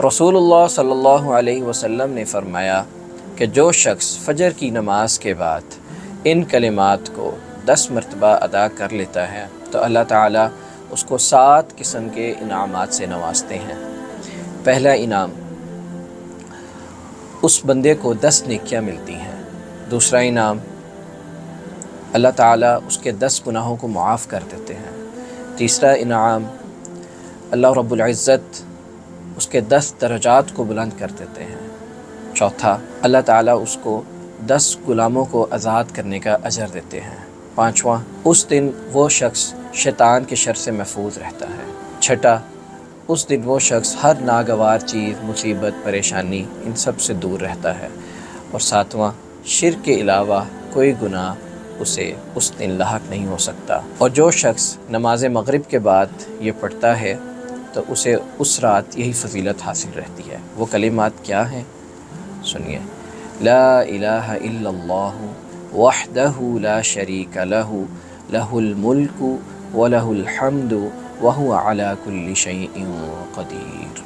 رسول اللہ صلی اللہ علیہ وسلم نے فرمایا کہ جو شخص فجر کی نماز کے بعد ان کلمات کو 10 مرتبہ ادا کر لیتا ہے تو اللہ تعالیٰ اس کو 7 قسم کے انعامات سے نوازتے ہیں۔ پہلا انعام، اس بندے کو 10 نیکیاں ملتی ہیں۔ دوسرا انعام، اللہ تعالیٰ اس کے 10 گناہوں کو معاف کر دیتے ہیں۔ تیسرا انعام، اللہ رب العزت اس کے 10 درجات کو بلند کر دیتے ہیں۔ چوتھا، اللہ تعالیٰ اس کو 10 غلاموں کو آزاد کرنے کا اجر دیتے ہیں۔ پانچواں، اس دن وہ شخص شیطان کے شر سے محفوظ رہتا ہے۔ چھٹا، اس دن وہ شخص ہر ناگوار چیز، مصیبت، پریشانی ان سب سے دور رہتا ہے۔ اور ساتواں، شرک کے علاوہ کوئی گناہ اسے اس دن لاحق نہیں ہو سکتا۔ اور جو شخص نماز مغرب کے بعد یہ پڑھتا ہے تو اسے اس رات یہی فضیلت حاصل رہتی ہے۔ وہ کلمات کیا ہیں؟ سنیے، لا الہ الا اللہ وحدہ لا شریک لہ لہ الملک ولہ الحمد وہو علی کل شیء قدیر۔